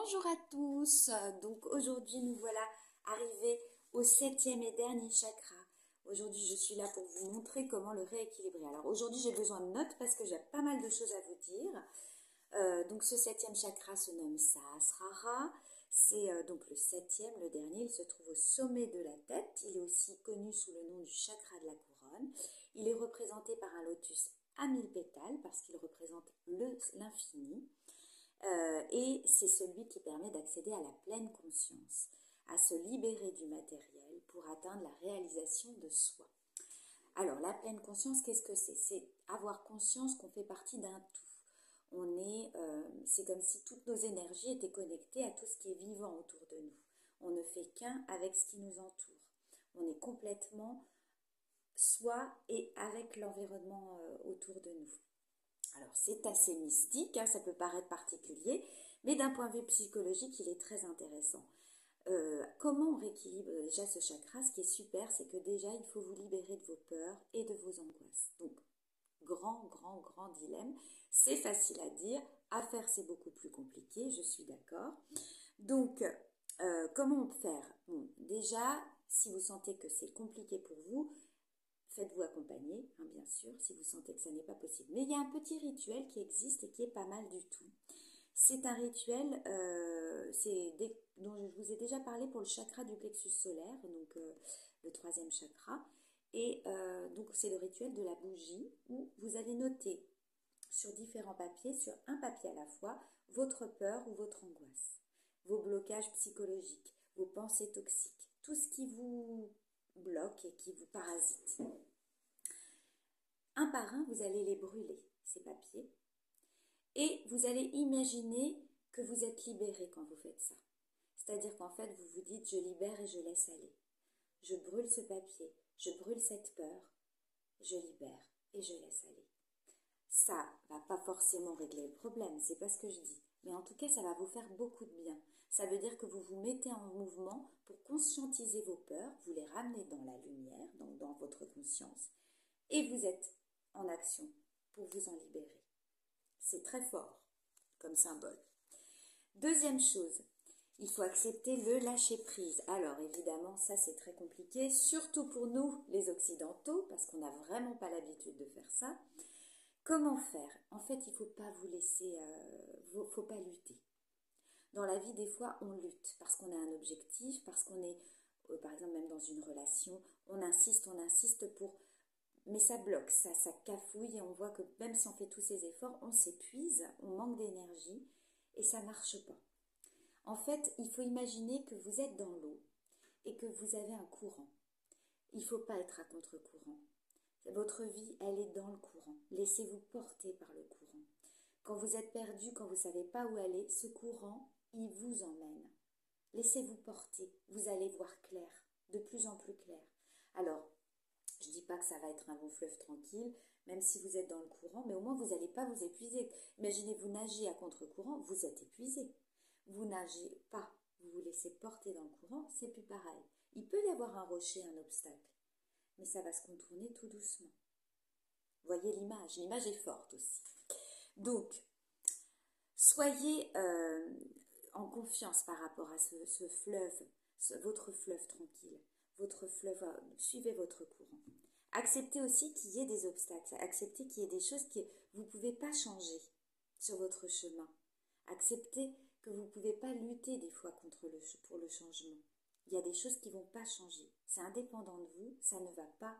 Bonjour à tous, donc aujourd'hui nous voilà arrivés au septième et dernier chakra. Aujourd'hui je suis là pour vous montrer comment le rééquilibrer. Alors aujourd'hui j'ai besoin de notes parce que j'ai pas mal de choses à vous dire. Donc ce septième chakra se nomme Sahasrara, c'est donc le septième, le dernier, il se trouve au sommet de la tête. Il est aussi connu sous le nom du chakra de la couronne. Il est représenté par un lotus à 1000 pétales parce qu'il représente l'infini. Et c'est celui qui permet d'accéder à la pleine conscience, à se libérer du matériel pour atteindre la réalisation de soi. Alors, la pleine conscience, qu'est-ce que c'est? C'est avoir conscience qu'on fait partie d'un tout. C'est comme si toutes nos énergies étaient connectées à tout ce qui est vivant autour de nous. On ne fait qu'un avec ce qui nous entoure. On est complètement soi et avec l'environnement autour de nous. Alors c'est assez mystique, hein, ça peut paraître particulier, mais d'un point de vue psychologique, il est très intéressant. Comment on rééquilibre déjà ce chakra? Ce qui est super, c'est que déjà, il faut vous libérer de vos peurs et de vos angoisses. Donc, grand dilemme. C'est facile à dire, à faire, c'est beaucoup plus compliqué, je suis d'accord. Donc, comment faire? Bon, déjà, si vous sentez que c'est compliqué pour vous, faites-vous accompagner, hein, bien sûr, si vous sentez que ça n'est pas possible. Mais il y a un petit rituel qui existe et qui est pas mal du tout. C'est un rituel dont je vous ai déjà parlé pour le chakra du plexus solaire, donc le troisième chakra. Et donc c'est le rituel de la bougie où vous allez noter sur différents papiers, sur un papier à la fois, votre peur ou votre angoisse, vos blocages psychologiques, vos pensées toxiques, tout ce qui vous bloque et qui vous parasite. Un par un, vous allez les brûler, ces papiers, et vous allez imaginer que vous êtes libéré quand vous faites ça. C'est-à-dire qu'en fait, vous vous dites, je libère et je laisse aller. Je brûle ce papier, je brûle cette peur, je libère et je laisse aller. Ça va pas forcément régler le problème, c'est pas ce que je dis. Mais en tout cas, ça va vous faire beaucoup de bien. Ça veut dire que vous vous mettez en mouvement pour conscientiser vos peurs, vous les ramenez dans la lumière, donc dans votre conscience, et vous êtes en action pour vous en libérer. C'est très fort comme symbole. Deuxième chose, il faut accepter le lâcher-prise. Alors évidemment, ça c'est très compliqué, surtout pour nous les occidentaux, parce qu'on n'a vraiment pas l'habitude de faire ça. Comment faire? En fait, il ne faut pas vous laisser, faut pas lutter. Dans la vie, des fois, on lutte parce qu'on a un objectif, parce qu'on est, par exemple, même dans une relation, on insiste pour... Mais ça bloque, ça cafouille et on voit que même si on fait tous ces efforts, on s'épuise, on manque d'énergie et ça ne marche pas. En fait, il faut imaginer que vous êtes dans l'eau et que vous avez un courant. Il ne faut pas être à contre-courant. Votre vie, elle est dans le courant. Laissez-vous porter par le courant. Quand vous êtes perdu, quand vous ne savez pas où aller, ce courant, il vous emmène. Laissez-vous porter. Vous allez voir clair, de plus en plus clair. Alors, je ne dis pas que ça va être un long fleuve tranquille, même si vous êtes dans le courant, mais au moins vous n'allez pas vous épuiser. Imaginez, vous nagez à contre-courant, vous êtes épuisé. Vous nagez pas, vous vous laissez porter dans le courant, c'est plus pareil. Il peut y avoir un rocher, un obstacle, mais ça va se contourner tout doucement. Voyez l'image est forte aussi. Donc, soyez en confiance par rapport à ce fleuve, votre fleuve tranquille, votre fleuve, suivez votre courant. Acceptez aussi qu'il y ait des obstacles, acceptez qu'il y ait des choses que vous ne pouvez pas changer sur votre chemin. Acceptez que vous ne pouvez pas lutter des fois pour le changement. Il y a des choses qui ne vont pas changer. C'est indépendant de vous, ça ne va pas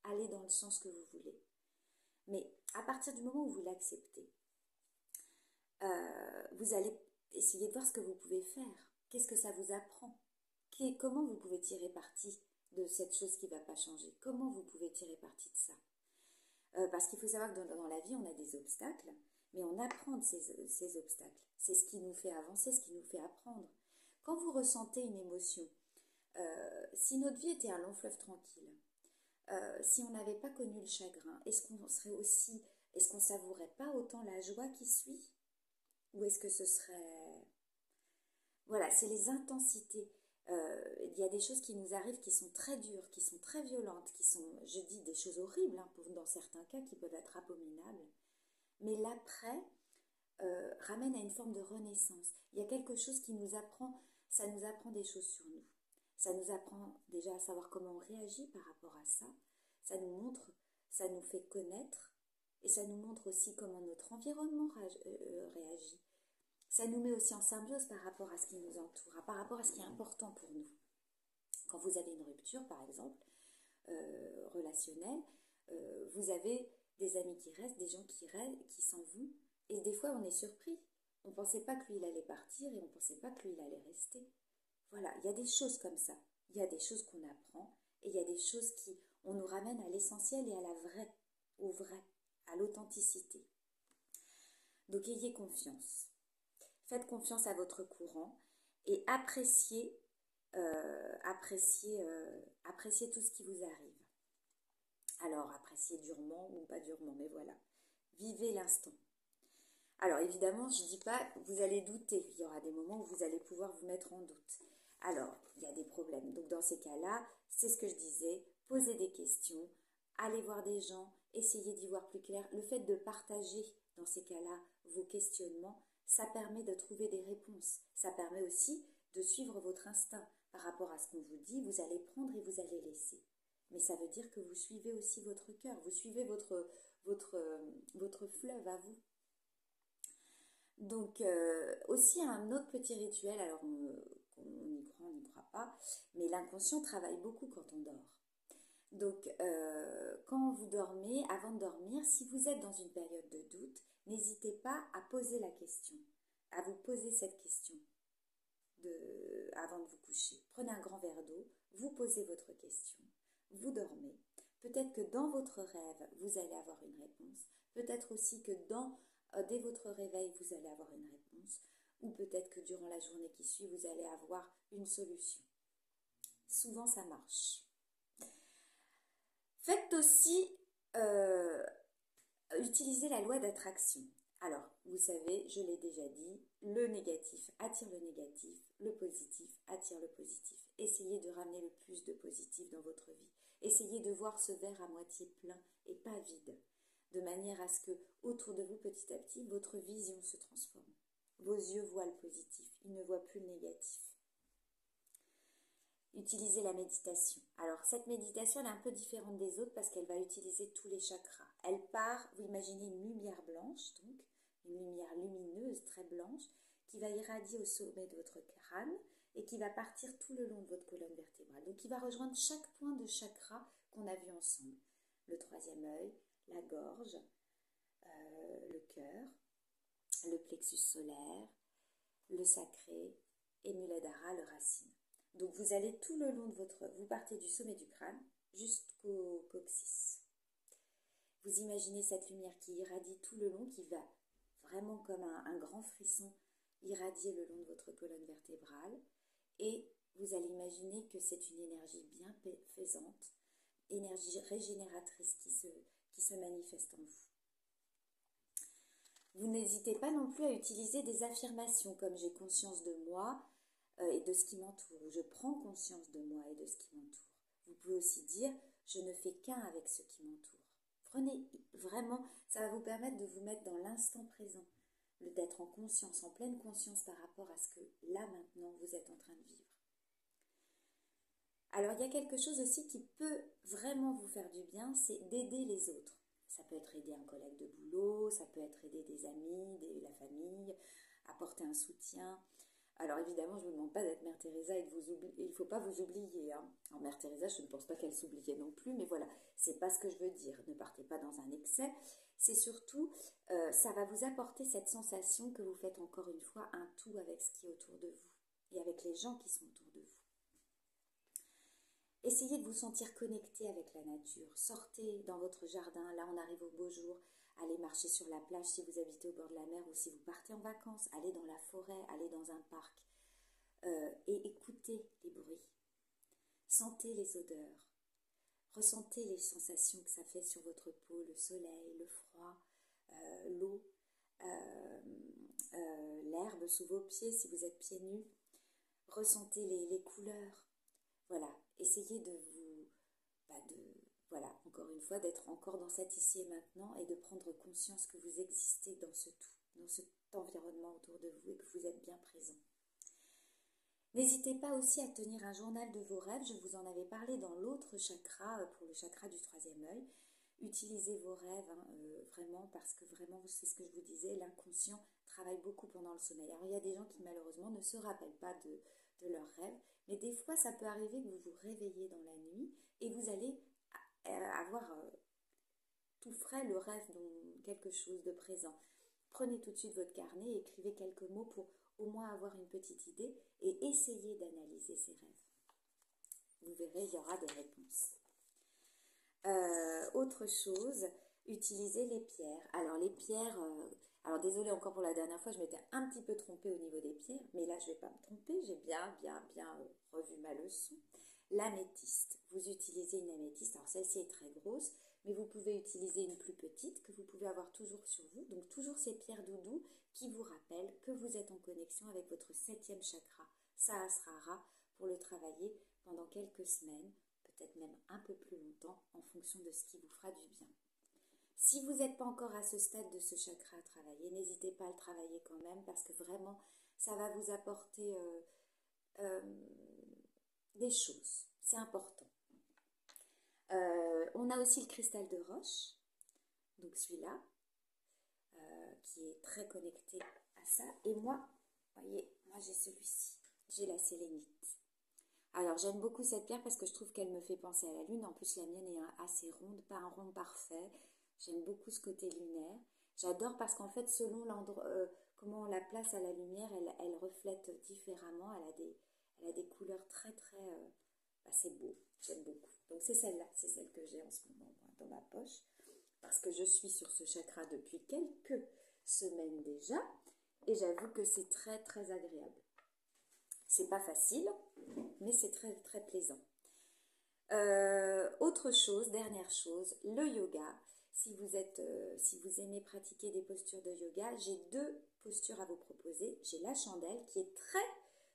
aller dans le sens que vous voulez. Mais à partir du moment où vous l'acceptez, vous allez essayer de voir ce que vous pouvez faire. Qu'est-ce que ça vous apprend? Comment vous pouvez tirer parti de cette chose qui ne va pas changer? Comment vous pouvez tirer parti de ça? Parce qu'il faut savoir que dans la vie, on a des obstacles, mais on apprend de ces obstacles. C'est ce qui nous fait avancer, ce qui nous fait apprendre. Quand vous ressentez une émotion, si notre vie était un long fleuve tranquille, si on n'avait pas connu le chagrin, est-ce qu'on savourerait pas autant la joie qui suit? Ou est-ce que ce serait... Voilà, c'est les intensités. Il y a des choses qui nous arrivent qui sont très dures, qui sont très violentes, qui sont, je dis des choses horribles, hein, dans certains cas, qui peuvent être abominables. Mais l'après, ramène à une forme de renaissance. Il y a quelque chose qui nous apprend, ça nous apprend des choses sur nous. Ça nous apprend déjà à savoir comment on réagit par rapport à ça. Ça nous montre, ça nous fait connaître et ça nous montre aussi comment notre environnement réagit. Ça nous met aussi en symbiose par rapport à ce qui nous entoure, par rapport à ce qui est important pour nous. Quand vous avez une rupture, par exemple, relationnelle, vous avez des amis qui restent, des gens qui s'en vont, et des fois on est surpris. On ne pensait pas que lui il allait partir et on ne pensait pas que lui il allait rester. Voilà, il y a des choses comme ça. Il y a des choses qu'on apprend et il y a des choses qui on nous ramène à l'essentiel et à la vraie, au vrai, à l'authenticité. Donc ayez confiance. Faites confiance à votre courant et appréciez tout ce qui vous arrive. Alors, appréciez durement ou pas durement, mais voilà. Vivez l'instant. Alors, évidemment, je ne dis pas que vous allez douter. Il y aura des moments où vous allez pouvoir vous mettre en doute. Alors, il y a des problèmes. Donc, dans ces cas-là, c'est ce que je disais, posez des questions, allez voir des gens, essayez d'y voir plus clair. Le fait de partager, dans ces cas-là, vos questionnements, ça permet de trouver des réponses. Ça permet aussi de suivre votre instinct. Par rapport à ce qu'on vous dit, vous allez prendre et vous allez laisser. Mais ça veut dire que vous suivez aussi votre cœur, vous suivez votre fleuve à vous. Donc, aussi un autre petit rituel, alors on y croit, on n'y croit pas, mais l'inconscient travaille beaucoup quand on dort. Donc, quand vous dormez, avant de dormir, si vous êtes dans une période de doute, n'hésitez pas à poser la question, à vous poser cette question avant de vous coucher. Prenez un grand verre d'eau, vous posez votre question, vous dormez. Peut-être que dans votre rêve, vous allez avoir une réponse. Peut-être aussi que dès votre réveil, vous allez avoir une réponse. Ou peut-être que durant la journée qui suit, vous allez avoir une solution. Souvent, ça marche. Faites aussi utiliser la loi d'attraction. Alors, vous savez, je l'ai déjà dit, le négatif attire le négatif, le positif attire le positif. Essayez de ramener le plus de positif dans votre vie. Essayez de voir ce verre à moitié plein et pas vide, de manière à ce que, autour de vous, petit à petit, votre vision se transforme. Vos yeux voient le positif, ils ne voient plus le négatif. Utilisez la méditation. Alors, cette méditation, elle est un peu différente des autres parce qu'elle va utiliser tous les chakras. Elle part, vous imaginez une lumière blanche, donc, une lumière lumineuse, très blanche, qui va irradier au sommet de votre crâne et qui va partir tout le long de votre colonne vertébrale. Donc, qui va rejoindre chaque point de chakra qu'on a vu ensemble. Le troisième œil, la gorge, le cœur, le plexus solaire, le sacré et Muladhara, le racine. Donc vous allez tout le long de vous partez du sommet du crâne jusqu'au coccyx. Vous imaginez cette lumière qui irradie tout le long, qui va vraiment comme un grand frisson irradier le long de votre colonne vertébrale. Et vous allez imaginer que c'est une énergie bienfaisante, énergie régénératrice qui se manifeste en vous. Vous n'hésitez pas non plus à utiliser des affirmations comme j'ai conscience de moi et de ce qui m'entoure, ou je prends conscience de moi et de ce qui m'entoure. Vous pouvez aussi dire je ne fais qu'un avec ce qui m'entoure. Prenez vraiment, ça va vous permettre de vous mettre dans l'instant présent, d'être en conscience, en pleine conscience par rapport à ce que là maintenant vous êtes en train de vivre. Alors il y a quelque chose aussi qui peut vraiment vous faire du bien, c'est d'aider les autres. Ça peut être aider un collègue de boulot, ça peut être aider des amis, la famille, apporter un soutien. Alors évidemment, je ne vous demande pas d'être Mère Teresa et il ne faut pas vous oublier. Alors Mère Teresa, je ne pense pas qu'elle s'oubliait non plus, mais voilà, c'est pas ce que je veux dire. Ne partez pas dans un excès. C'est surtout, ça va vous apporter cette sensation que vous faites encore une fois un tout avec ce qui est autour de vous et avec les gens qui sont autour de vous. Essayez de vous sentir connecté avec la nature. Sortez dans votre jardin. Là, on arrive au beau jour. Allez marcher sur la plage si vous habitez au bord de la mer ou si vous partez en vacances. Allez dans la forêt, allez dans un parc. Et écoutez les bruits. Sentez les odeurs. Ressentez les sensations que ça fait sur votre peau, le soleil, le froid, l'eau, l'herbe sous vos pieds si vous êtes pieds nus. Ressentez les couleurs. Voilà, essayez encore une fois, d'être encore dans cet ici et maintenant et de prendre conscience que vous existez dans ce tout, dans cet environnement autour de vous et que vous êtes bien présent. N'hésitez pas aussi à tenir un journal de vos rêves. Je vous en avais parlé dans l'autre chakra, pour le chakra du troisième œil. Utilisez vos rêves vraiment parce que vraiment, c'est ce que je vous disais, l'inconscient travaille beaucoup pendant le sommeil. Alors il y a des gens qui malheureusement ne se rappellent pas de leurs rêves, mais des fois ça peut arriver que vous vous réveillez dans la nuit et vous allez avoir tout frais le rêve dont quelque chose de présent. Prenez tout de suite votre carnet et écrivez quelques mots pour au moins avoir une petite idée et essayez d'analyser ces rêves. Vous verrez, il y aura des réponses. Autre chose, utilisez les pierres. Alors les pierres, alors désolée encore pour la dernière fois, je m'étais un petit peu trompée au niveau des pierres, mais là je ne vais pas me tromper, j'ai bien revu ma leçon. L'améthyste, vous utilisez une améthyste, alors celle-ci est très grosse, mais vous pouvez utiliser une plus petite que vous pouvez avoir toujours sur vous, donc toujours ces pierres doudou qui vous rappellent que vous êtes en connexion avec votre 7e chakra, Sahasrara, pour le travailler pendant quelques semaines, peut-être même un peu plus longtemps en fonction de ce qui vous fera du bien. Si vous n'êtes pas encore à ce stade de ce chakra à travailler, n'hésitez pas à le travailler quand même parce que vraiment ça va vous apporter des choses, c'est important. On a aussi le cristal de roche, donc celui-là, qui est très connecté à ça. Et moi, voyez, moi j'ai celui-ci, j'ai la sélénite. Alors j'aime beaucoup cette pierre parce que je trouve qu'elle me fait penser à la lune. En plus la mienne est assez ronde, pas un rond parfait. J'aime beaucoup ce côté lunaire. J'adore parce qu'en fait selon l'endroit, comment on la place à la lumière, elle reflète différemment. Elle a des couleurs très c'est beau. J'aime beaucoup. Donc c'est celle-là, c'est celle que j'ai en ce moment dans ma poche parce que je suis sur ce chakra depuis quelques semaines déjà et j'avoue que c'est très très agréable. C'est pas facile, mais c'est très très plaisant. Autre chose, dernière chose, le yoga. Si vous aimez pratiquer des postures de yoga, j'ai 2 postures à vous proposer. J'ai la chandelle qui est très...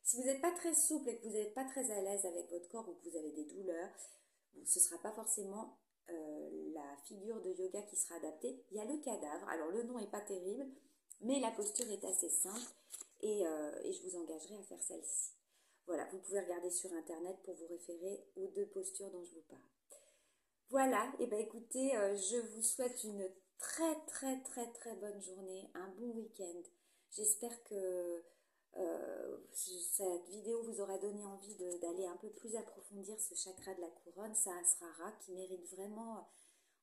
Si vous n'êtes pas très souple et que vous n'êtes pas très à l'aise avec votre corps ou que vous avez des douleurs, bon, ce ne sera pas forcément la figure de yoga qui sera adaptée. Il y a le cadavre. Alors le nom n'est pas terrible, mais la posture est assez simple et je vous engagerai à faire celle-ci. Voilà, vous pouvez regarder sur internet pour vous référer aux 2 postures dont je vous parle. Voilà, et bien écoutez, je vous souhaite une très très très très bonne journée, un bon week-end. J'espère que cette vidéo vous aura donné envie d'aller un peu plus approfondir ce chakra de la couronne, Sahasrara, qui mérite vraiment,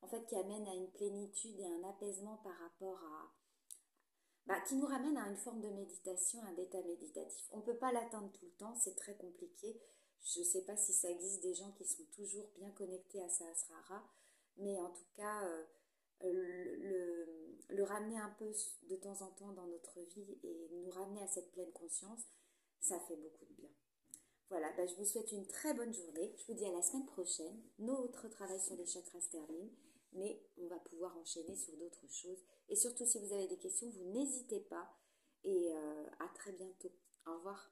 en fait, qui amène à une plénitude et un apaisement par rapport à... qui nous ramène à une forme de méditation, un état méditatif. On ne peut pas l'atteindre tout le temps, c'est très compliqué. Je ne sais pas si ça existe des gens qui sont toujours bien connectés à Sahasrara, mais en tout cas, le ramener un peu de temps en temps dans notre vie et nous ramener à cette pleine conscience, ça fait beaucoup de bien. Voilà, je vous souhaite une très bonne journée. Je vous dis à la semaine prochaine. Notre travail sur les chakras se termine, mais on va pouvoir enchaîner sur d'autres choses. Et surtout, si vous avez des questions, vous n'hésitez pas. Et à très bientôt. Au revoir.